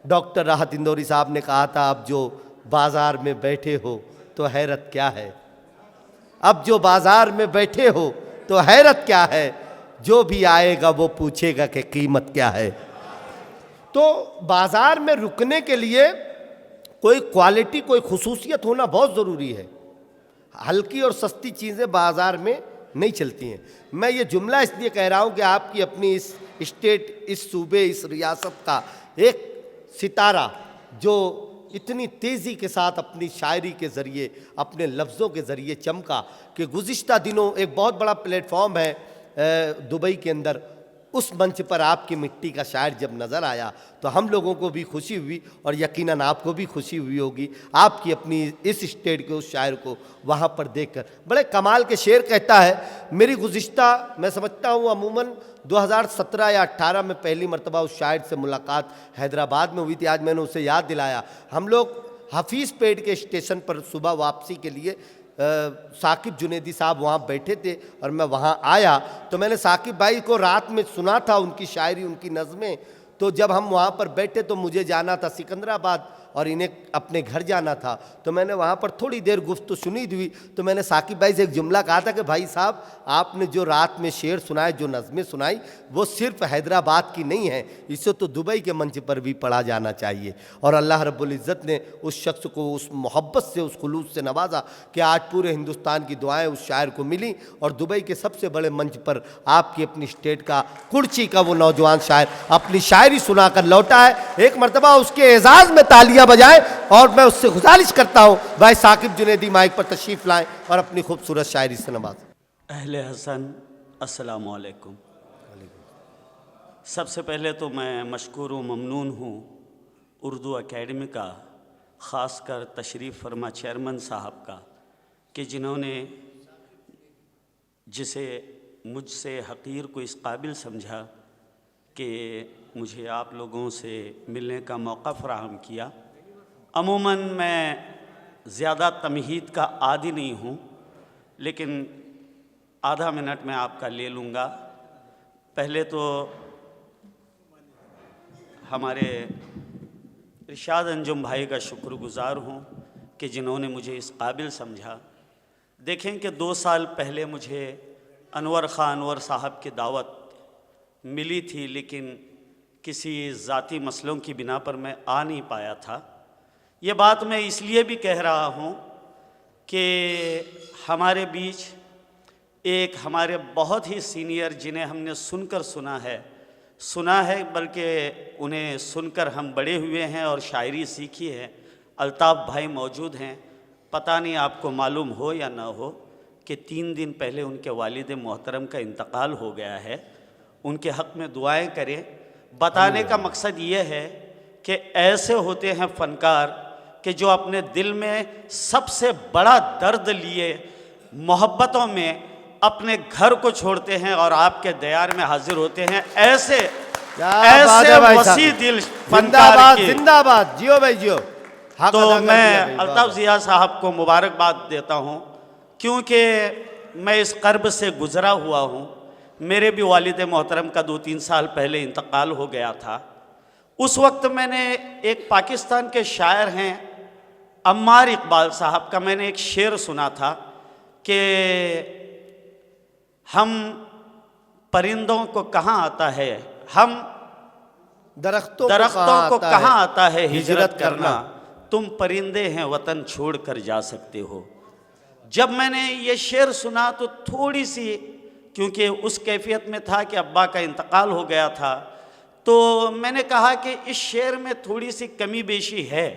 Doctor राहत इंदौरी साहब ने कहा था, अब जो बाजार में बैठे हो तो हैरत क्या है, अब जो बाजार में बैठे हो तो हैरत क्या है, जो भी आएगा वो पूछेगा कि कीमत क्या है। तो बाजार में रुकने के लिए कोई क्वालिटी, कोई खुसूसियत होना बहुत ज़रूरी है। हल्की और सस्ती चीज़ें बाजार में नहीं चलती हैं। मैं ये जुमला इसलिए कह रहा हूँ कि आपकी अपनी इस स्टेट, इस सूबे, इस रियासत का एक सितारा जो इतनी तेज़ी के साथ अपनी शायरी के ज़रिए, अपने लफ्ज़ों के ज़रिए चमका कि गुज़िश्ता दिनों एक बहुत बड़ा प्लेटफॉर्म है दुबई के अंदर, उस मंच पर आपकी मिट्टी का शायर जब नज़र आया तो हम लोगों को भी खुशी हुई और यकीनन आपको भी खुशी हुई होगी आपकी अपनी इस स्टेट के उस शायर को वहाँ पर देखकर। बड़े कमाल के शेर कहता है, मेरी गुज़िश्ता, मैं समझता हूँ अमूमन 2017 या 18 में पहली मरतबा उस शायर से मुलाकात हैदराबाद में हुई थी। आज मैंने उसे याद दिलाया। हम लोग हफीज़ पेड़ के स्टेशन पर सुबह वापसी के लिए साकिब जुनेदी साहब वहाँ बैठे थे और मैं वहाँ आया तो मैंने साकिब भाई को रात में सुना था उनकी शायरी, उनकी नज़में। तो जब हम वहाँ पर बैठे तो मुझे जाना था सिकंदराबाद और इन्हें अपने घर जाना था, तो मैंने वहाँ पर थोड़ी देर गुफ्तगू सुनी हुई तो मैंने साकिब भाई से एक जुमला कहा था कि भाई साहब, आपने जो रात में शेर सुनाए, जो नज़में सुनाई, वो सिर्फ हैदराबाद की नहीं है, इसे तो दुबई के मंच पर भी पढ़ा जाना चाहिए। और अल्लाह रब्बुल इज़्ज़त ने उस शख्स को उस मोहब्बत से, उस खुलूस से नवाजा कि आज पूरे हिंदुस्तान की दुआएँ उस शायर को मिली और दुबई के सबसे बड़े मंच पर आपकी अपनी स्टेट का, कुर्ची का वो नौजवान शायर अपनी शायरी सुनाकर लौटा है। एक मरतबा उसके एजाज़ में तालियां बजाएं और मैं उससे गुजारिश करता हूं भाई साकिब जुनेदी माइक पर तशरीफ़ लाएं और अपनी खूबसूरत शायरी से नवाजें। अहले हसन, अस्सलामु अलैकुम। सबसे पहले तो मैं मशकूर व ममनून हूँ उर्दू एकेडमी का, ख़ासकर तशरीफ़ फरमा चेयरमैन साहब का, कि जिन्होंने जिसे मुझसे हक़ीर को इस काबिल समझा कि मुझे आप लोगों से मिलने का मौका फ़राहम किया। अमूमन मैं ज़्यादा तमहीद का आदी नहीं हूँ, लेकिन आधा मिनट मैं आपका ले लूँगा। पहले तो हमारे इरशाद अंजुम भाई का शुक्रगुज़ार हूँ कि जिन्होंने मुझे इस काबिल समझा। देखें कि 2 साल पहले मुझे अनवर ख़ां अनवर साहब की दावत मिली थी, लेकिन किसी ज़ाती मसलों की बिना पर मैं आ नहीं पाया था। ये बात मैं इसलिए भी कह रहा हूँ कि हमारे बीच एक हमारे बहुत ही सीनियर, जिन्हें हमने सुनकर सुना है बल्कि उन्हें सुनकर हम बड़े हुए हैं और शायरी सीखी है, अल्ताफ़ भाई मौजूद हैं। पता नहीं आपको मालूम हो या ना हो कि 3 दिन पहले उनके वालिद मोहतरम का इंतकाल हो गया है। उनके हक़ में दुआएं करें। बताने का मकसद ये है कि ऐसे होते हैं फ़नकार कि जो अपने दिल में सबसे बड़ा दर्द लिए मोहब्बतों में अपने घर को छोड़ते हैं और आपके दयार में हाजिर होते हैं। ऐसे वसी दिल फनकार की जिंदाबाद, जियो भाई जियो। तो मैं अल्ताफ़ ज़िया साहब को मुबारकबाद देता हूँ, क्योंकि मैं इस कर्ब से गुज़रा हुआ हूँ। मेरे भी वालिद मोहतरम का 2-3 साल पहले इंतकाल हो गया था। उस वक्त मैंने एक पाकिस्तान के शायर हैं अम्मार इकबाल साहब का मैंने एक शेर सुना था कि हम परिंदों को कहाँ आता है, हम दरख्तों को कहाँ आता है हिजरत करना, तुम परिंदे हैं वतन छोड़ कर जा सकते हो। जब मैंने ये शेर सुना तो थोड़ी सी, क्योंकि उस कैफियत में था कि अब्बा का इंतकाल हो गया था, तो मैंने कहा कि इस शेर में थोड़ी सी कमी बेशी है।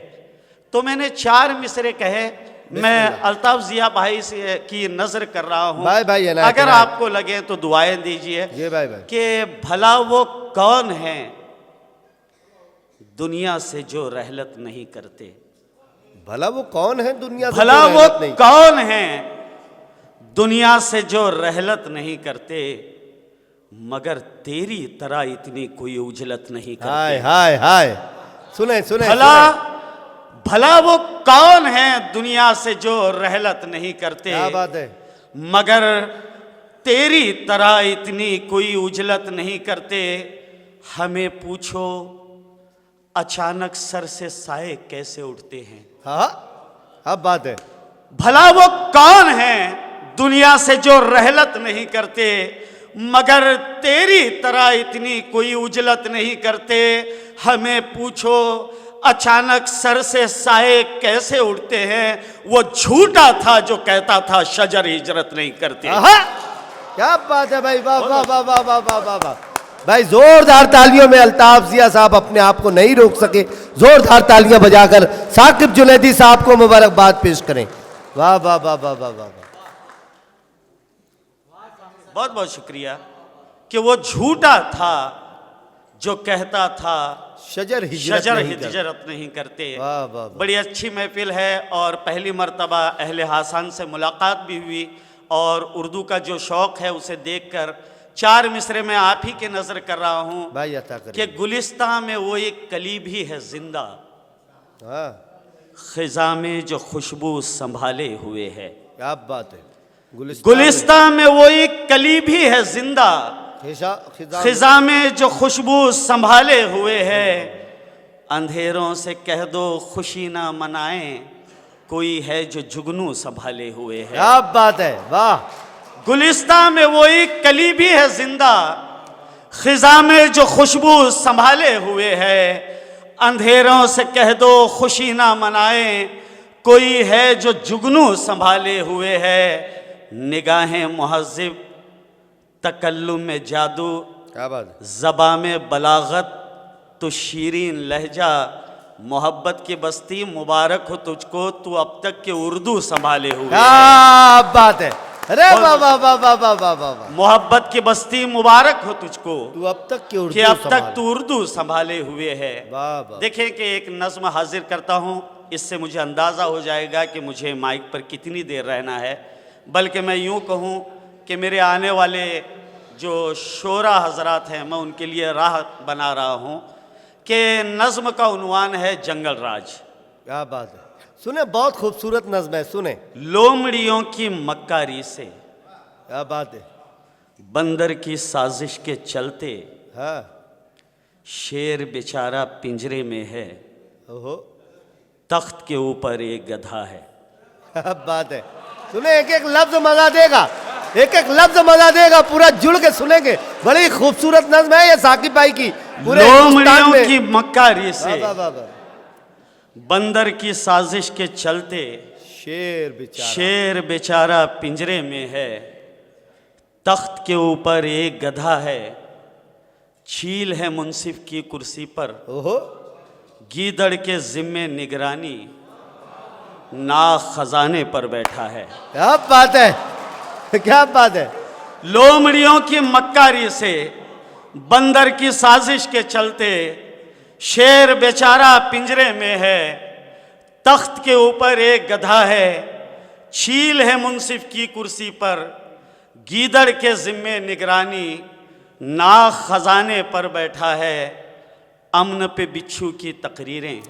तो मैंने 4 मिसरे कहे। मैं अल्ताफ़ ज़िया भाई से की नज़र कर रहा हूँ, अगर आपको लगे तो दुआएं दीजिए कि भला वो कौन है दुनिया से जो रहलत नहीं करते, भला वो कौन है दुनिया से, भला वो कौन है दुनिया से जो रहलत नहीं करते, मगर तेरी तरह इतनी कोई उजलत नहीं करते। हाय हाय हाय, सुने भला वो कौन है दुनिया से जो रहलत नहीं करते, क्या बात है, मगर तेरी तरह इतनी कोई उजलत नहीं करते। हमें पूछो अचानक सर से साए कैसे उठते हैं। हाँ, अब बात है। भला वो कौन है दुनिया से जो रहलत नहीं करते, मगर तेरी तरह इतनी कोई उजलत नहीं करते। हमें पूछो अचानक सर से साए कैसे उठते हैं। वो झूठा था जो कहता था शजर हिजरत नहीं करते। क्या बात है भाई, वाह वाह वाह वाह वाह वाह वाह वाह भाई। जोरदार तालियों में अल्ताफ जिया साहब अपने आप को नहीं रोक सके, जोरदार तालियां बजाकर साकिब जुनैदी साहब को मुबारकबाद पेश करें। वाह वाह वाह वाह वाह वाह। बहुत बहुत शुक्रिया कि वो झूठा था जो कहता था शजर हिजरत नहीं करते। वाह वाह वाह। बड़ी अच्छी महफिल है और पहली मर्तबा अहले हासन से मुलाकात भी हुई और उर्दू का जो शौक़ है उसे देखकर 4 मिसरे में आप ही के नजर कर रहा हूँ भाई अता कि गुलिस्तां में वो एक कली भी है जिंदा, हाँ, खिजा में जो खुशबू संभाले हुए है। क्या बात है। गुलिस्तां में वो एक कली भी है जिंदा, खिजा में जो खुशबू संभाले हुए है। अंधेरों से कह दो खुशी ना मनाएं, कोई है जो जुगनू संभाले हुए है। क्या बात है, वाह। गुलिस्तां में वो एक कली भी है जिंदा, खिजा में जो खुशबू संभाले हुए है। अंधेरों से कह दो खुशी ना मनाएं, कोई है जो जुगनू संभाले हुए है। निगाहें मुहज़्ज़िब, तकल्लुम में जादू, क्या बात है। ज़बा में बलागत, तो शीरीन लहजा, मोहब्बत की बस्ती मुबारक हो तुझको, तू अब तक के उर्दू संभाले हुए। क्या बात है। अरे वाह वाह वाह वाह वाह वाह वाह। मोहब्बत की बस्ती मुबारक हो तुझको, तू अब तक की उर्दू कि अब तक तू उर्दू संभाले हुए है। वाह वाह। देखें कि एक नज़्म हाजिर करता हूँ, इससे मुझे अंदाज़ा हो जाएगा कि मुझे माइक पर कितनी देर रहना है। बल्कि मैं यूँ कहूँ कि मेरे आने वाले जो शोरा हजरात हैं, मैं उनके लिए राह बना रहा हूँ कि नज़्म का उन्वान है जंगल राज। क्या बात है। सुने, बहुत खूबसूरत नज़्म है, सुने। लोमड़ियों की मक्कारी से, क्या बात है। बंदर की साजिश के चलते, हाँ, शेर बेचारा पिंजरे में है, ओहो, तख्त के ऊपर एक गधा है। क्या बात है। सुने, एक एक लफ्ज मजा देगा, एक एक लफ्ज मजा देगा, पूरा जुड़ के सुनेंगे। बड़ी खूबसूरत नज़्म है ये साकिब भाई की। लोमड़ियों की मक्कारी से, वाह वाह वाह। बंदर की साजिश के चलते, शेर बेचारा पिंजरे में है, तख्त के ऊपर एक गधा है, छील है मुंसिफ की कुर्सी पर, ओहो, गीदड़ के जिम्मे निगरानी, ना खजाने पर बैठा है। क्या बात है, क्या बात है। लोमड़ियों की मक्कारी से, बंदर की साजिश के चलते, शेर बेचारा पिंजरे में है, तख्त के ऊपर एक गधा है, छील है मुंसिफ की कुर्सी पर, गीदड़ के जिम्मे निगरानी, ना खजाने पर बैठा है। अमन पे बिच्छू की तकरीरें,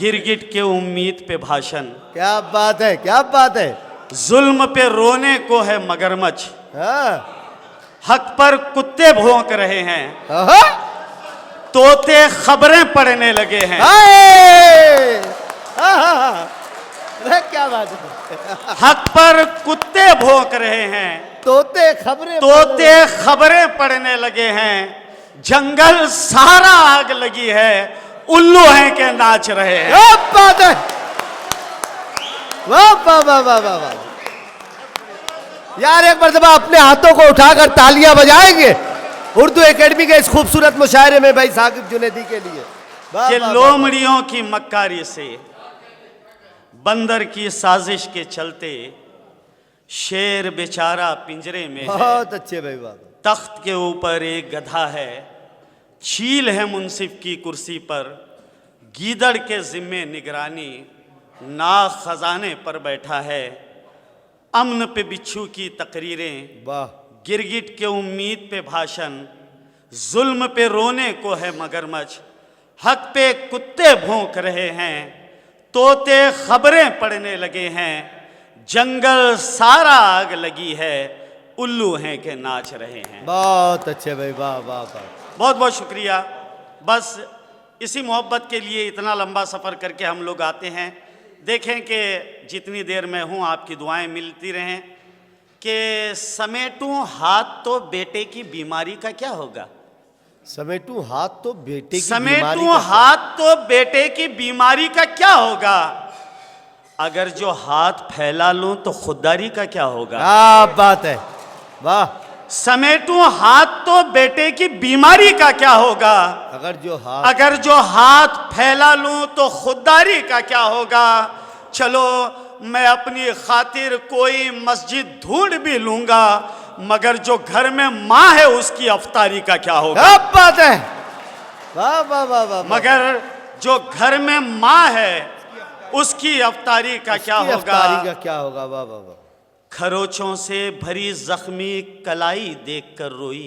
गिरगिट के उम्मीद पे भाषण। क्या बात है, क्या बात है। जुल्म पे रोने को है मगरमच्छ, हाँ, हक पर कुत्ते भौंक रहे हैं, हाँ? तोते खबरें पढ़ने लगे हैं। अरे क्या बात है। हक पर कुत्ते भौंक रहे हैं, तोते खबरें पढ़ने लगे हैं। जंगल सारा आग लगी है, उल्लू हैं के नाच रहे हैं। क्या बात है। वाह वाह वाह वाह वाह वाह। यार एक मर्तबा अपने हाथों को उठाकर तालियां बजाएंगे उर्दू एकेडमी के इस खूबसूरत मुशायरे में भाई साकिब जुनैदी के लिए। कि लोमड़ियों की मक्कारी से, बंदर की साजिश के चलते, शेर बेचारा पिंजरे में है, बहुत अच्छे भाई, वाह। तख्त के ऊपर एक गधा है, छील है मुंसिफ की कुर्सी पर, गीदड़ के जिम्मे निगरानी, ना खजाने पर बैठा है। अमन पे बिच्छू की तकरीरें, वाह। गिरगिट के उम्मीद पे भाषण, जुल्म पे रोने को है मगरमच्छ, हक पे कुत्ते भौंक रहे हैं, तोते खबरें पढ़ने लगे हैं। जंगल सारा आग लगी है, उल्लू हैं के नाच रहे हैं। बहुत अच्छे भाई, वाह वाह वाह। बहुत बहुत शुक्रिया। बस इसी मोहब्बत के लिए इतना लंबा सफ़र करके हम लोग आते हैं। देखें कि जितनी देर मैं हूँ आपकी दुआएं मिलती रहें। कि समेटूं हाथ तो बेटे की बीमारी का क्या होगा, समेटूं हाथ तो बेटे की बीमारी समेटूं का हाथ तो बेटे की बीमारी का क्या होगा, अगर जो हाथ फैला लूं तो खुददारी का क्या होगा। क्या बात है, वाह। समेटूं हाथ तो बेटे की बीमारी का क्या होगा, अगर जो हाथ फैला लूं तो खुददारी का क्या होगा। चलो मैं अपनी खातिर कोई मस्जिद ढूंढ भी लूंगा, मगर जो घर में माँ है उसकी अफ्तारी का क्या होगा। क्या बात है, वाह वाह वाह वाह। मगर जो घर में माँ है उसकी अफ्तारी का क्या होगा, अफ्तारी का क्या होगा, वाह वाह वाह। खरोचों से भरी जख्मी कलाई देखकर रोई,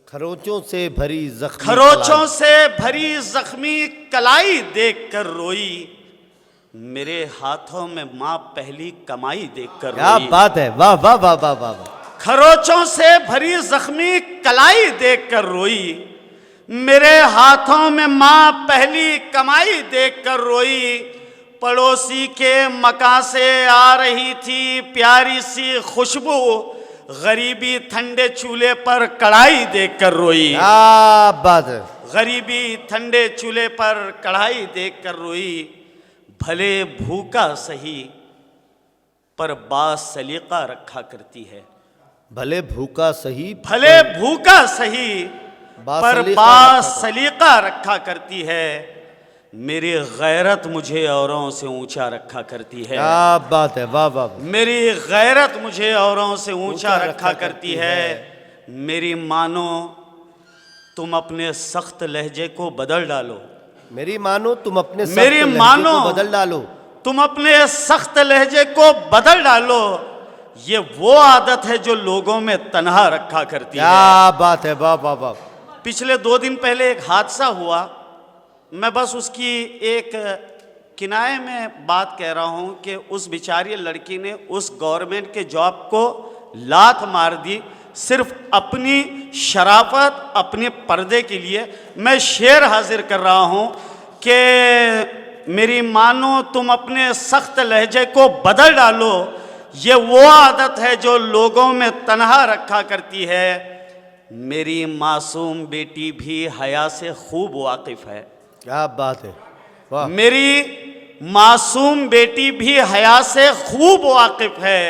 खरोचों से भरी जख्मी खरोचों से भरी जख्मी कलाई देखकर रोई, मेरे हाथों में माँ पहली कमाई देखकर रोई। क्या बात है, वाह वाह वाह वाह वाह। खरोचों से भरी जख्मी कलाई देखकर रोई, मेरे हाथों में माँ पहली कमाई देखकर रोई। पड़ोसी के मकान से आ रही थी प्यारी सी खुशबू, गरीबी ठंडे चूल्हे पर कढ़ाई देखकर रोई। क्या बात है, गरीबी ठंडे चूल्हे पर कढ़ाई देखकर रोई। भले भूखा सही पर बासलीका रखा करती है, भले भूखा सही, भले भूखा सही पर बासलीका रखा करती है। मेरी गैरत मुझे औरों से ऊंचा रखा करती है। क्या बात है, वाह वाह। मेरी गैरत मुझे औरों से ऊंचा रखा करती है। मेरी मानो तुम अपने सख्त लहजे को बदल डालो, मेरी मानो तुम अपने मेरी मानो बदल डालो, तुम अपने सख्त लहजे को बदल डालो। ये वो आदत है जो लोगों में तन्हा रखा करती है। क्या बात है, वाह वाह वाह। पिछले 2 दिन पहले एक हादसा हुआ, मैं बस उसकी एक किनारे में बात कह रहा हूं कि उस बेचारी लड़की ने उस गवर्नमेंट के जॉब को लात मार दी सिर्फ अपनी शराफत, अपने पर्दे के लिए। मैं शेर हाजिर कर रहा हूं कि मेरी मानो तुम अपने सख्त लहजे को बदल डालो। ये वो आदत है जो लोगों में तन्हा रखा करती है। मेरी मासूम बेटी भी हया से खूब वाकिफ है। क्या बात है, वाह। मेरी मासूम बेटी भी हया से खूब वाकिफ है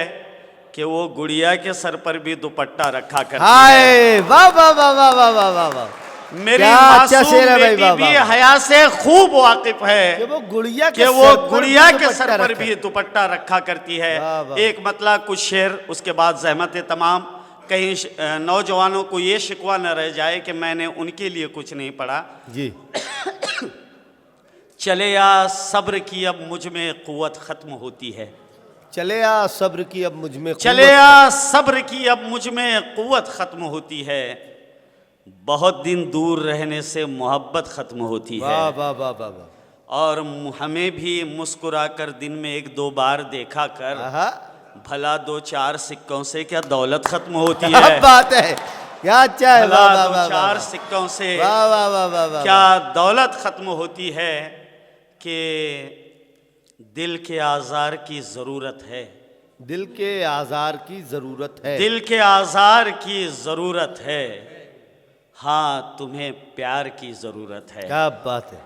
कि वो गुड़िया के सर पर भी दुपट्टा रखा करती है। वाह वाह वाह वाह वाह वाह वाह वाह। मेरी मासूम बेटी भी हया से खूब वाकिफ है कि वो गुड़िया के सर पर भी दुपट्टा रखा करती है। एक मतलब कुछ शेर, उसके बाद ज़हमत तमाम। कहीं नौजवानों को ये शिकवा न रह जाए कि मैंने उनके लिए कुछ नहीं पढ़ा जी। चले आ सब्र की अब मुझ में कुव्वत खत्म होती है, चले आ सब्र की अब मुझ में, चले आ सब्र की अब मुझ में कुव्वत खत्म होती है। बहुत दिन दूर रहने से मोहब्बत खत्म होती है। वाह वाह वाह वाह वाह। और हमें भी मुस्कुराकर दिन में 1-2 बार देखा कर, भला 2-4 सिक्कों से क्या दौलत खत्म होती है। बात है, क्या अच्छा है, भला 2-4 सिक्कों से क्या दौलत खत्म होती है। कि दिल के आज़ार की ज़रूरत है, दिल के आज़ार की ज़रूरत है, दिल के आज़ार की ज़रूरत है। हाँ तुम्हें प्यार की ज़रूरत है। क्या बात है,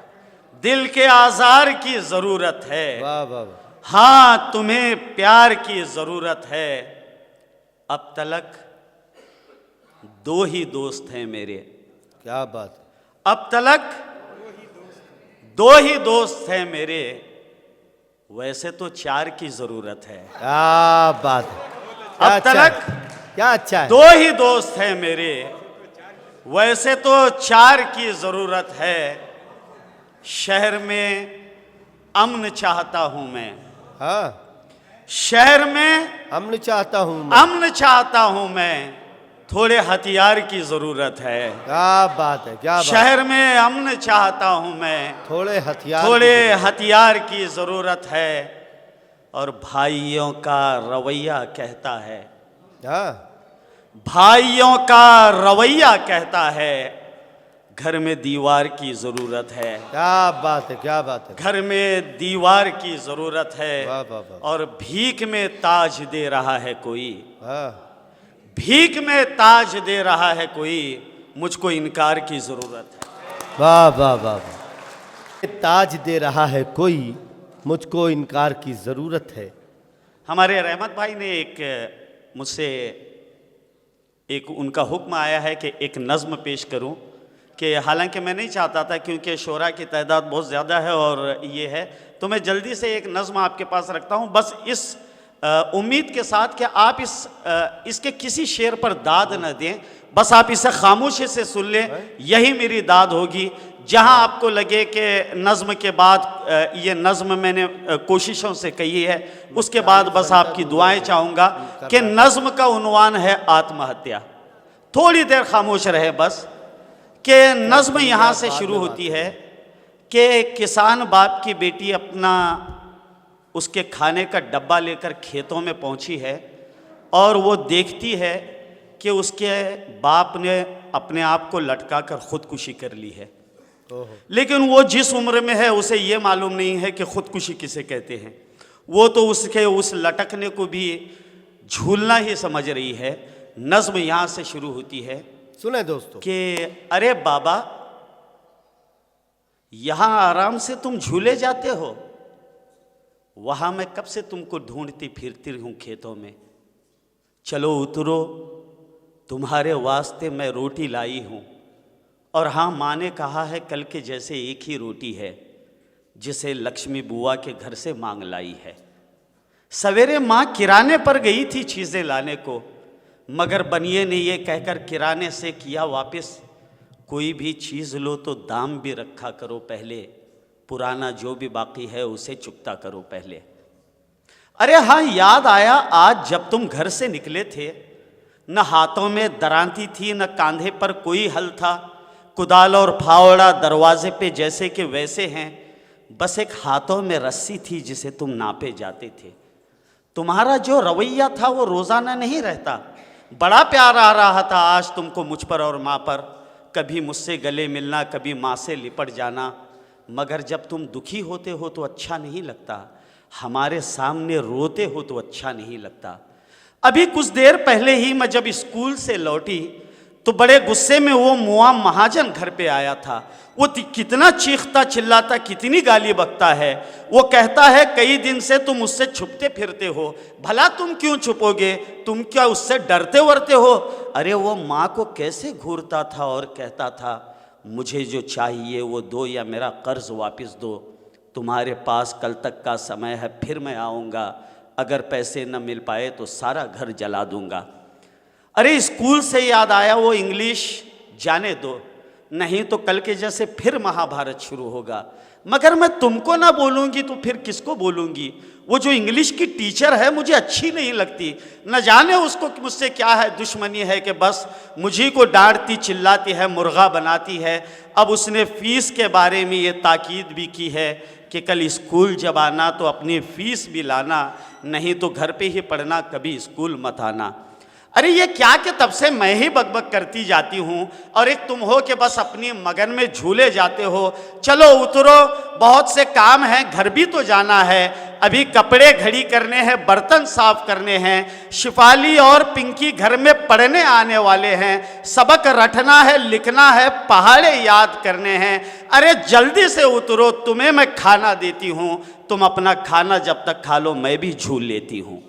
दिल के आज़ार की ज़रूरत है। वाह वाह वाह। हाँ तुम्हें प्यार की ज़रूरत है। अब तलक 2 ही दोस्त हैं मेरे। क्या बात। अब तलक 2 ही दोस्त हैं मेरे, वैसे तो 4 की ज़रूरत है। क्या बात है। अब तलक क्या अच्छा है। 2 ही दोस्त हैं मेरे, वैसे तो 4 की ज़रूरत है। शहर में अमन चाहता हूँ मैं। हाँ, शहर में अमन चाहता हूँ, अमन चाहता हूँ मैं। थोड़े हथियार की ज़रूरत है। क्या बात है, क्या बात। शहर में अमन चाहता हूँ मैं, थोड़े हथियार की ज़रूरत है। और भाइयों का रवैया कहता है, हाँ, भाइयों का रवैया कहता है, घर में दीवार की ज़रूरत है। क्या बात है, क्या बात है। घर में दीवार की ज़रूरत है। वाह वाह वाह। और भीख में ताज दे रहा है कोई, हाँ। भीख में ताज दे रहा है कोई, मुझको इनकार की ज़रूरत है। वाह वाह वाह वाह। ताज दे रहा है कोई, मुझको इनकार की ज़रूरत है। हमारे रहमत भाई ने एक मुझसे एक उनका हुक्म आया है कि एक नज़्म पेश करूं, कि हालांकि मैं नहीं चाहता था क्योंकि शोरा की तादाद बहुत ज़्यादा है और ये है, तो मैं जल्दी से एक नज़्म आपके पास रखता हूं, बस इस उम्मीद के साथ कि आप इसके किसी शेर पर दाद न दें, बस आप इसे खामोशी से सुन लें, यही मेरी दाद होगी। जहां आपको लगे कि नज़्म के बाद ये नज़्म मैंने कोशिशों से कही है, उसके बाद बस आपकी दुआएं चाहूँगा कि नज़्म का उन्वान है आत्महत्या। थोड़ी देर खामोश रहे बस, कि नज़्म यहाँ से शुरू होती है कि किसान बाप की बेटी अपना उसके खाने का डब्बा लेकर खेतों में पहुँची है और वो देखती है कि उसके बाप ने अपने आप को लटका कर ख़ुदकुशी कर ली है, लेकिन वो जिस उम्र में है उसे ये मालूम नहीं है कि ख़ुदकुशी किसे कहते हैं। वो तो उसके उस लटकने को भी झूलना ही समझ रही है। नज़्म यहाँ से शुरू होती है, सुने दोस्तों, कि अरे बाबा यहाँ आराम से तुम झूले जाते हो, वहाँ मैं कब से तुमको ढूंढती फिरती हूँ खेतों में। चलो उतरो, तुम्हारे वास्ते मैं रोटी लाई हूँ। और हाँ, माँ ने कहा है कल के जैसे एक ही रोटी है जिसे लक्ष्मी बुआ के घर से मांग लाई है। सवेरे माँ किराने पर गई थी चीज़ें लाने को, मगर बनिए ने ये कहकर किराने से किया वापस, कोई भी चीज़ लो तो दाम भी रखा करो पहले, पुराना जो भी बाकी है उसे चुकता करो पहले। अरे हाँ, याद आया आज जब तुम घर से निकले थे, न हाथों में दरांती थी न कांधे पर कोई हल था, कुदाल और फावड़ा दरवाजे पे जैसे कि वैसे हैं, बस एक हाथों में रस्सी थी जिसे तुम नापे जाते थे। तुम्हारा जो रवैया था वो रोज़ाना नहीं रहता, बड़ा प्यार आ रहा था आज तुमको मुझ पर और माँ पर, कभी मुझसे गले मिलना, कभी माँ से लिपट जाना, मगर जब तुम दुखी होते हो तो अच्छा नहीं लगता, हमारे सामने रोते हो तो अच्छा नहीं लगता। अभी कुछ देर पहले ही मैं जब स्कूल से लौटी तो बड़े गुस्से में वो मुआ महाजन घर पे आया था। वो कितना चीखता चिल्लाता, कितनी गाली बकता है। वो कहता है कई दिन से तुम उससे छुपते फिरते हो, भला तुम क्यों छुपोगे, तुम क्या उससे डरते वरते हो। अरे वो माँ को कैसे घूरता था और कहता था मुझे जो चाहिए वो दो या मेरा कर्ज वापस दो, तुम्हारे पास कल तक का समय है, फिर मैं आऊँगा, अगर पैसे न मिल पाए तो सारा घर जला दूँगा। अरे स्कूल से याद आया वो इंग्लिश जाने दो, नहीं तो कल के जैसे फिर महाभारत शुरू होगा, मगर मैं तुमको ना बोलूँगी तो फिर किसको बोलूँगी। वो जो इंग्लिश की टीचर है मुझे अच्छी नहीं लगती, न जाने उसको मुझसे क्या है दुश्मनी है कि बस मुझी को डांटती चिल्लाती है, मुर्गा बनाती है। अब उसने फ़ीस के बारे में ये ताकीद भी की है कि कल स्कूल जब आना तो अपनी फ़ीस भी लाना, नहीं तो घर पे ही पढ़ना, कभी स्कूल मत आना। अरे ये क्या कि तब से मैं ही बकबक करती जाती हूँ और एक तुम हो कि बस अपनी मगन में झूले जाते हो। चलो उतरो, बहुत से काम हैं, घर भी तो जाना है, अभी कपड़े घड़ी करने हैं, बर्तन साफ करने हैं, शिफाली और पिंकी घर में पढ़ने आने वाले हैं, सबक रटना है, लिखना है, पहाड़े याद करने हैं। अरे जल्दी से उतरो, तुम्हें मैं खाना देती हूँ, तुम अपना खाना जब तक खा लो मैं भी झूल लेती हूँ।